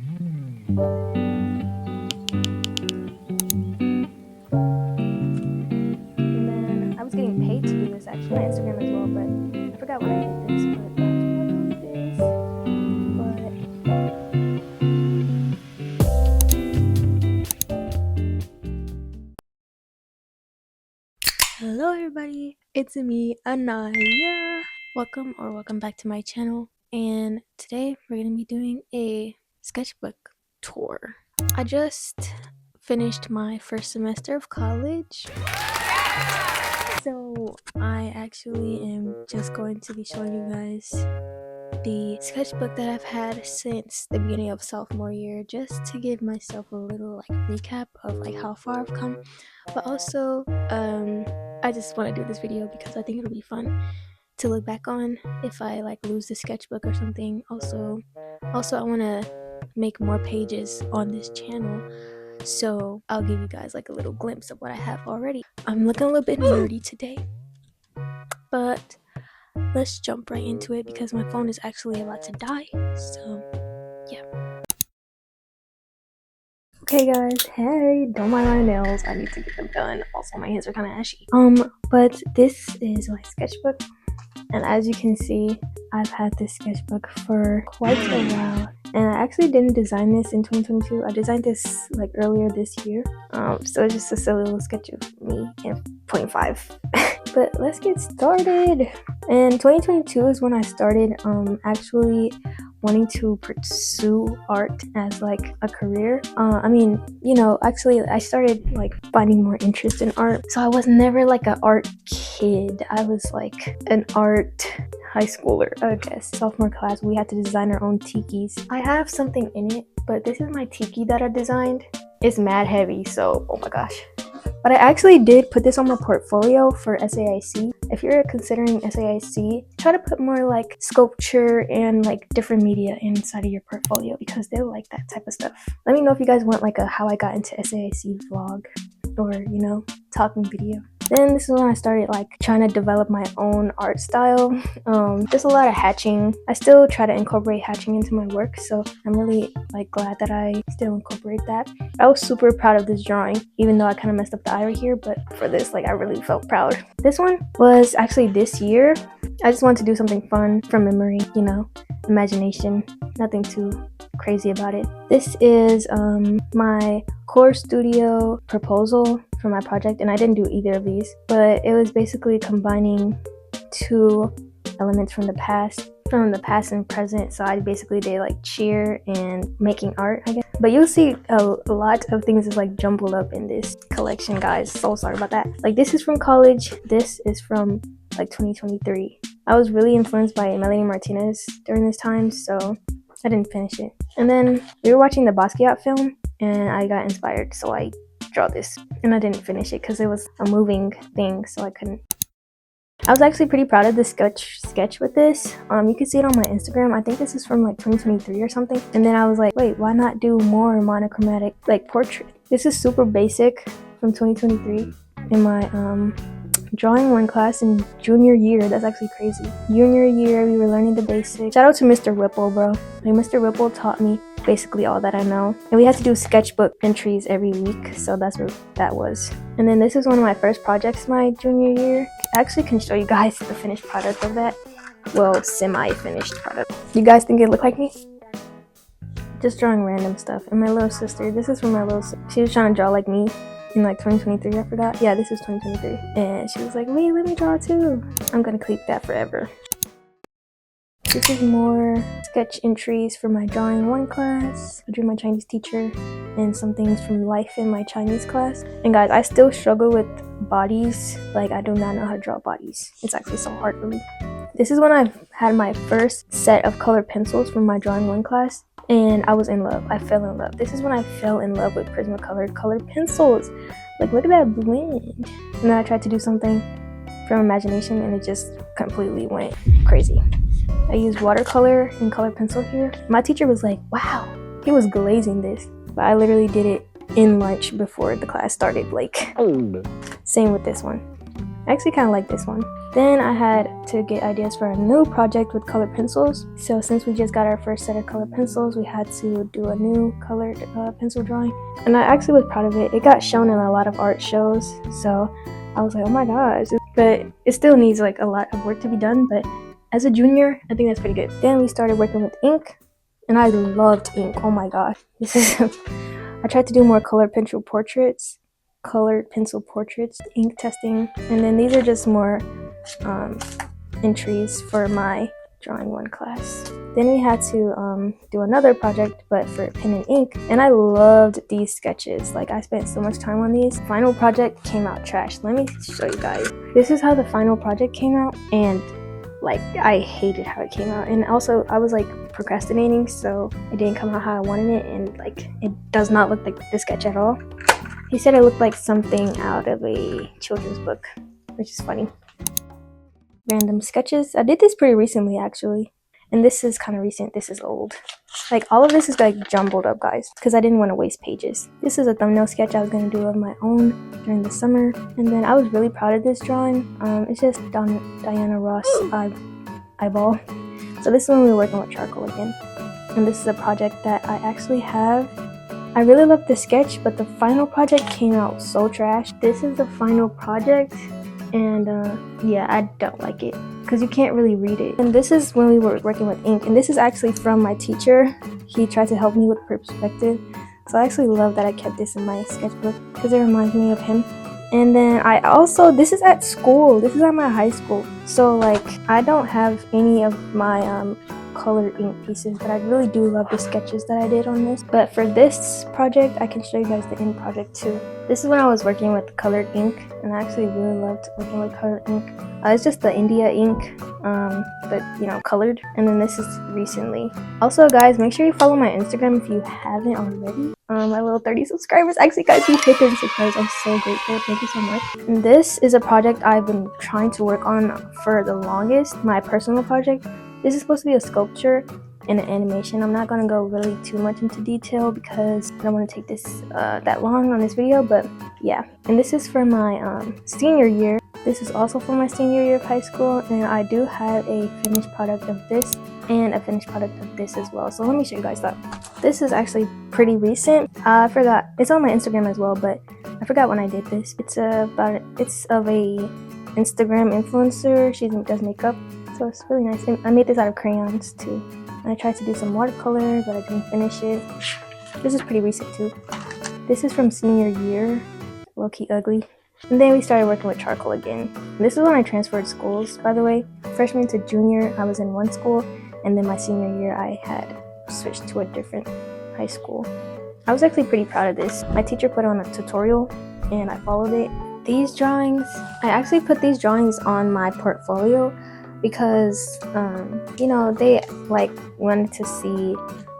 And then I was getting paid to do this actually on Instagram as well, but I forgot when I did this, but that's what hello everybody, it's me, Anaya. Welcome back to my channel, and today we're gonna be doing a sketchbook tour. I just finished my first semester of college, so I actually am just going to be showing you guys the sketchbook that I've had since the beginning of sophomore year, just to give myself a little recap of how far I've come. But also I just want to do this video because I think it'll be fun to look back on if I lose the sketchbook or something. Also I want to make more pages on this channel, so I'll give you guys a little glimpse of what I have already. I'm looking a little bit nerdy today, but let's jump right into it because my phone is actually about to die. So yeah. Okay guys, hey, don't mind my nails, I need to get them done. Also my hands are kind of ashy. But this is my sketchbook, and as you can see, I've had this sketchbook for quite a while, and I actually didn't design this in 2022. I designed this earlier this year. So it's just a silly little sketch of me in 0.5. But let's get started. And 2022 is when I started actually wanting to pursue art as a career. Actually I started finding more interest in art. So I was never an art kid. I was an art high schooler, I guess. Sophomore class, we had to design our own tikis. I have something in it, but this is my tiki that I designed. It's mad heavy, so oh my gosh. But I actually did put this on my portfolio for SAIC. If you're considering SAIC, try to put more sculpture and different media inside of your portfolio because they'll like that type of stuff. Let me know if you guys want a how I got into SAIC vlog or talking video. Then this is when I started trying to develop my own art style. Just a lot of hatching. I still try to incorporate hatching into my work, so I'm really glad that I still incorporate that. I was super proud of this drawing, even though I kind of messed up the eye right here, but for this I really felt proud. This one was actually this year. I just wanted to do something fun from memory, imagination, nothing too crazy about it. This is my core studio proposal for my project, and I didn't do either of these, but it was basically combining two elements from the past and present. So I basically did cheer and making art, I guess. But you'll see a lot of things is jumbled up in this collection, guys. So sorry about that. This is from college, this is from 2023. I was really influenced by Melanie Martinez during this time, so I didn't finish it. And then we were watching the Basquiat film and I got inspired, so I draw this, and I didn't finish it because it was a moving thing, so I couldn't. I was actually pretty proud of this sketch with this. You can see it on my Instagram. I think this is from 2023 or something. And then I was like, wait, why not do more monochromatic portrait? This is super basic from 2023 in my drawing one class in junior year. That's actually crazy. Junior year, we were learning the basics. Shout out to Mr. Whipple, bro. Mr. Whipple taught me basically all that I know, and we had to do sketchbook entries every week, so that's what that was. And then this is one of my first projects my junior year. I actually can show you guys the finished product of that. Well, semi-finished product. You guys think it looked like me? Just drawing random stuff. And my little sister, this is from my little sister. She was trying to draw like me in 2023, I forgot. Yeah, this is 2023. And she was like, wait, let me draw too. I'm gonna keep that forever. This is more sketch entries for my drawing one class. I drew my Chinese teacher and some things from life in my Chinese class. And guys, I still struggle with bodies. I do not know how to draw bodies. It's actually so hard for me. This is when I had my first set of colored pencils from my drawing one class, and I was in love. I fell in love. This is when I fell in love with Prismacolor colored pencils. Look at that blend. And then I tried to do something from imagination and it just completely went crazy. I used watercolor and colored pencil here. My teacher was like, wow, he was glazing this. But I literally did it in lunch before the class started. Same with this one. I actually kind of like this one. Then I had to get ideas for a new project with colored pencils. So since we just got our first set of colored pencils, we had to do a new colored pencil drawing. And I actually was proud of it. It got shown in a lot of art shows. So I was like, oh my gosh. But it still needs like a lot of work to be done. But as a junior, I think that's pretty good. Then we started working with ink. And I loved ink. Oh my gosh. This is I tried to do more colored pencil portraits, ink testing. And then these are just more entries for my drawing one class. Then we had to do another project, but for pen and ink, and I loved these sketches. Like, I spent so much time on these. Final project came out trash. Let me show you guys. This is how the final project came out, and like, I hated how it came out. And also, I was like procrastinating, so it didn't come out how I wanted it, and like, it does not look like the sketch at all. He said it looked like something out of a children's book, which is funny. Random sketches. I did this pretty recently, actually. And this is kind of recent. This is old. Like, all of this is like jumbled up, guys, because I didn't want to waste pages. This is a thumbnail sketch I was going to do of my own during the summer. And then I was really proud of this drawing. It's just Diana Ross eyeball. So this is when we were working with charcoal again. And this is a project that I actually have. I really love the sketch, but the final project came out so trash. This is the final project. And yeah, I don't like it because you can't really read it. And this is when we were working with ink, and this is actually from my teacher. He tried to help me with perspective, so I actually love that I kept this in my sketchbook because it reminds me of him. And then I also, this is at school, this is at my high school, so like, I don't have any of my colored ink pieces, but I really do love the sketches that I did on this. But for this project, I can show you guys the end project too. This is when I was working with colored ink, and I actually really loved working with colored ink. It's just the India ink, but you know, colored. And then this is recently. Also, guys, make sure you follow my Instagram if you haven't already. My little 30 subscribers. Actually, guys, we hit 30 subscribers. I'm so grateful. Thank you so much. And this is a project I've been trying to work on for the longest. My personal project. This is supposed to be a sculpture and an animation. I'm not going to go really too much into detail because I don't want to take this that long on this video, but yeah. And this is for my senior year. This is also for my senior year of high school, and I do have a finished product of this and a finished product of this as well. So let me show you guys that. This is actually pretty recent. I forgot. It's on my Instagram as well, but I forgot when I did this. It's of a Instagram influencer. She does makeup. So it's really nice. And I made this out of crayons too. And I tried to do some watercolor, but I didn't finish it. This is pretty recent too. This is from senior year. Low-key ugly. And then we started working with charcoal again. And this is when I transferred schools, by the way. Freshman to junior, I was in one school. And then my senior year, I had switched to a different high school. I was actually pretty proud of this. My teacher put on a tutorial, and I followed it. These drawings, I actually put these drawings on my portfolio because you know, they like wanted to see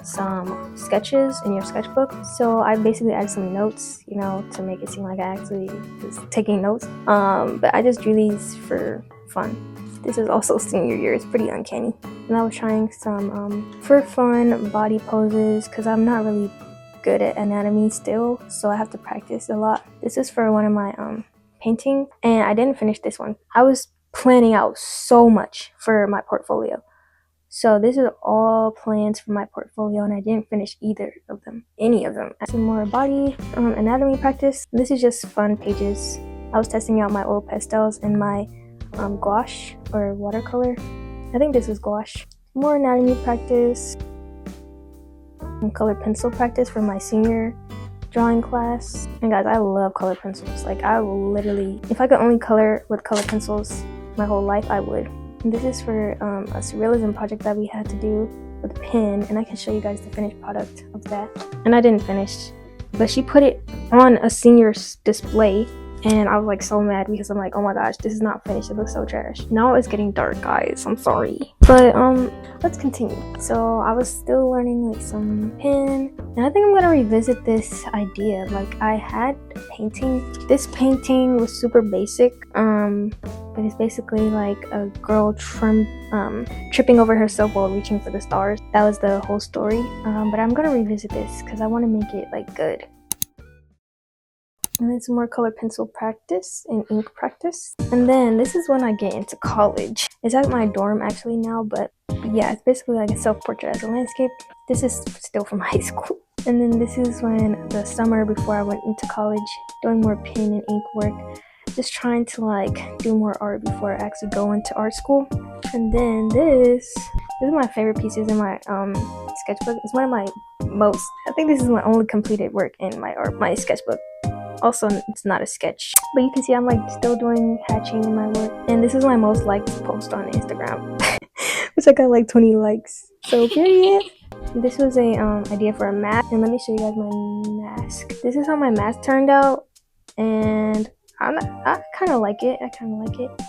some sketches in your sketchbook, so I basically added some notes, you know, to make it seem like I actually was taking notes, but I just drew these for fun. This is also senior year. It's pretty uncanny. And I was trying some for fun body poses because I'm not really good at anatomy still, so I have to practice a lot. This is for one of my painting, and I didn't finish this one. I was planning out so much for my portfolio, so this is all plans for my portfolio, and I didn't finish any of them. Some more body anatomy practice. This is just fun pages. I was testing out my oil pastels and my gouache or watercolor. I think this is gouache. More anatomy practice and colored pencil practice for my senior drawing class. And guys, I love colored pencils. Like, I will literally, if I could only color with colored pencils my whole life, I would. And this is for a surrealism project that we had to do with a pen, and I can show you guys the finished product of that. And I didn't finish, but she put it on a senior's display, and I was like so mad because I'm like, oh my gosh, this is not finished. It looks so trash. Now it's getting dark, guys. I'm sorry. But let's continue. So I was still learning like some pen, and I think I'm gonna revisit this idea. Like, I had a painting. This painting was super basic, but it's basically like a girl tripping over herself while reaching for the stars. That was the whole story. But I'm gonna revisit this because I want to make it like good. And then some more color pencil practice and ink practice. And then this is when I get into college. It's at my dorm actually now, but yeah, it's basically like a self-portrait as a landscape. This is still from high school. And then this is when the summer before I went into college, doing more pen and ink work, just trying to like do more art before I actually go into art school. And then this is my favorite pieces in my sketchbook. It's one of my most, I think this is my only completed work in my sketchbook. Also, it's not a sketch, but you can see I'm like still doing hatching in my work. And this is my most liked post on Instagram, which I got like 20 likes. So period. This was a idea for a mask, and let me show you guys my mask. This is how my mask turned out, and I kind of like it.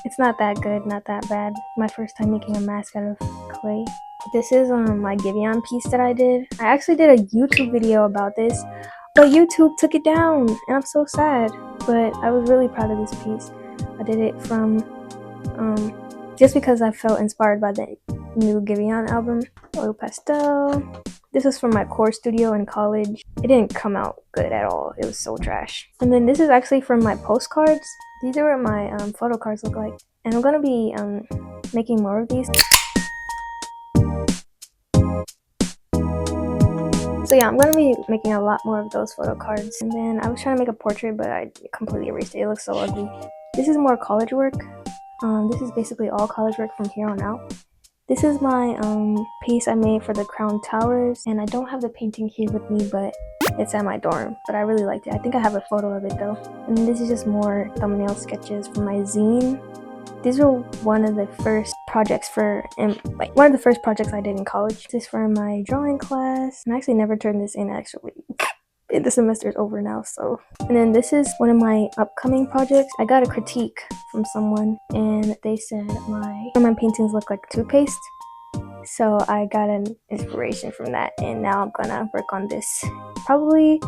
It's not that good, not that bad. My first time making a mask out of clay. This is my Giveon piece that I did. I actually did a YouTube video about this, but YouTube took it down, and I'm so sad. But I was really proud of this piece. I did it from just because I felt inspired by the new Giveon album, Oil Pastel. This was from my core studio in college. It didn't come out good at all. It was so trash. And then this is actually from my postcards. These are what my photo cards look like. And I'm gonna be making more of these. So yeah, I'm gonna be making a lot more of those photo cards. And then I was trying to make a portrait, but I completely erased it. It looks so ugly. This is more college work. This is basically all college work from here on out. This is my piece I made for the Crown Towers, and I don't have the painting here with me, but it's at my dorm. But I really liked it. I think I have a photo of it though. And this is just more thumbnail sketches for my zine. These were one of the first projects one of the first projects I did in college. This is for my drawing class, and I actually never turned this in actually. The semester is over now, so. And then this is one of my upcoming projects. I got a critique from someone, and they said my paintings look like toothpaste. So I got an inspiration from that, and now I'm gonna work on this probably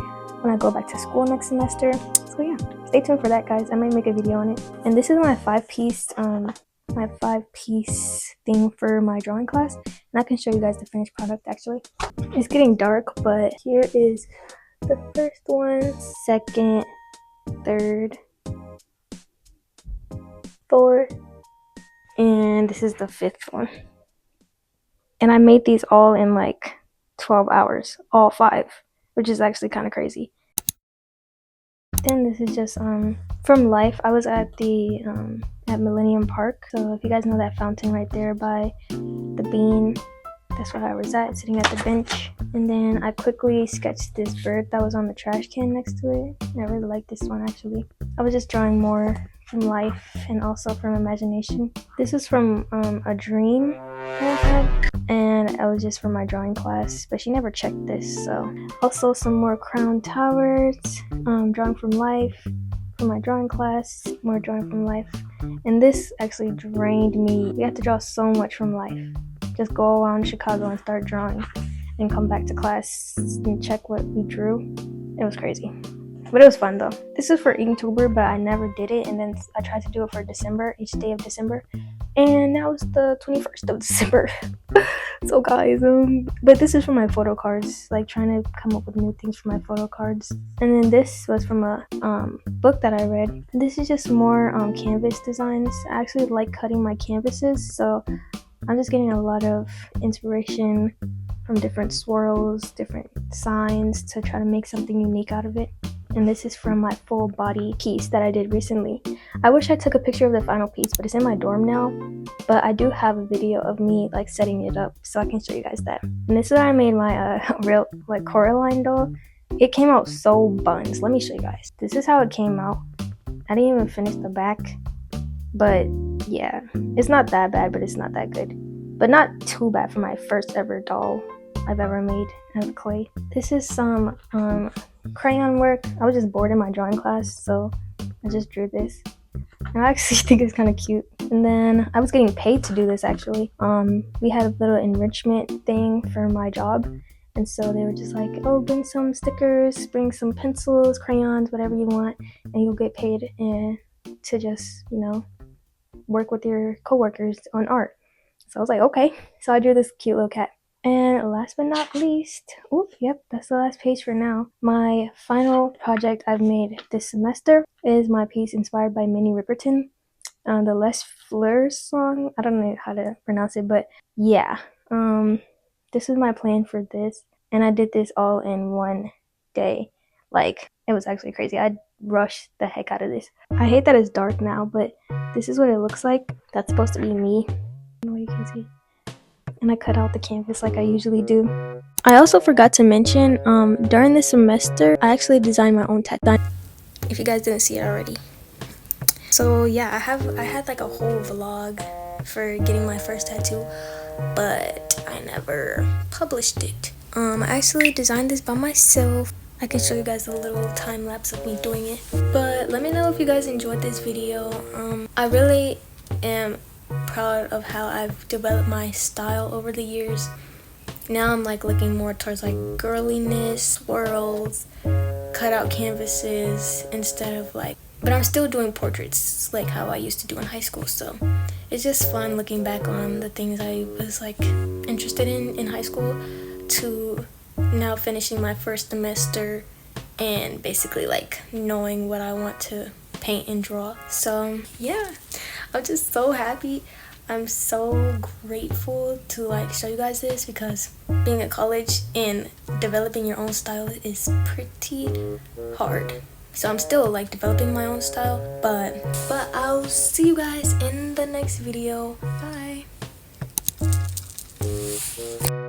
when I go back to school next semester. So yeah, stay tuned for that, guys. I might make a video on it. And this is my five-piece thing for my drawing class, and I can show you guys the finished product actually. It's getting dark, but here is the first one, second, third, fourth, and this is the fifth one. And I made these all in like 12 hours, all 5, which is actually kind of crazy. Then this is just from life. I was at the at Millennium Park, so if you guys know that fountain right there by the bean, that's where I was at, sitting at the bench. And then I quickly sketched this bird that was on the trash can next to it. And I really like this one actually. I was just drawing more from life and also from imagination. This is from a dream I had, and it was just from my drawing class, but she never checked this. So also some more Crown Towers, drawing from life from my drawing class, more drawing from life. And this actually drained me. We had to draw so much from life. Just go around Chicago and start drawing and come back to class and check what we drew. It was crazy, but it was fun though. This is for Inktober, but I never did it, and then I tried to do it for December, each day of December, and now it's the 21st of December. So guys, but this is for my photo cards, like trying to come up with new things for my photo cards. And then this was from a book that I read. This is just more canvas designs. I actually like cutting my canvases, so I'm just getting a lot of inspiration from different swirls, different signs to try to make something unique out of it. And this is from my full body piece that I did recently. I wish I took a picture of the final piece, but it's in my dorm now. But I do have a video of me like setting it up, so I can show you guys that. And this is where I made my real like Coraline doll. It came out so buns. Let me show you guys. This is how it came out. I didn't even finish the back, but yeah, it's not that bad, but it's not that good. But not too bad for my first ever doll I've ever made out of clay. This is some crayon work. I was just bored in my drawing class, so I just drew this. And I actually think it's kind of cute. And then I was getting paid to do this actually. We had a little enrichment thing for my job. And so they were just like, oh, bring some stickers, bring some pencils, crayons, whatever you want, and you'll get paid to just, you know, work with your coworkers on art. So I was like, okay. So I drew this cute little cat. And last but not least, yep, that's the last page for now. My final project I've made this semester is my piece inspired by Minnie Riperton, the Les Fleurs song. I don't know how to pronounce it, but yeah. This is my plan for this, and I did this all in one day. Like, it was actually crazy. I rushed the heck out of this. I hate that it's dark now, but this is what it looks like. That's supposed to be me. I don't know what you can see. And I cut out the canvas like I usually do. I also forgot to mention, during the semester, I actually designed my own tattoo. If you guys didn't see it already. So yeah, I had like a whole vlog for getting my first tattoo, but I never published it. I actually designed this by myself. I can show you guys a little time lapse of me doing it. But let me know if you guys enjoyed this video. I really am proud of how I've developed my style over the years. Now I'm like looking more towards like girliness, swirls, cutout canvases instead of like, but I'm still doing portraits like how I used to do in high school. So it's just fun looking back on the things I was like interested in high school to now finishing my first semester and basically like knowing what I want to paint and draw. So yeah, I'm just so happy. I'm so grateful to like show you guys this, because being at college and developing your own style is pretty hard. So I'm still like developing my own style, but I'll see you guys in the next video. Bye.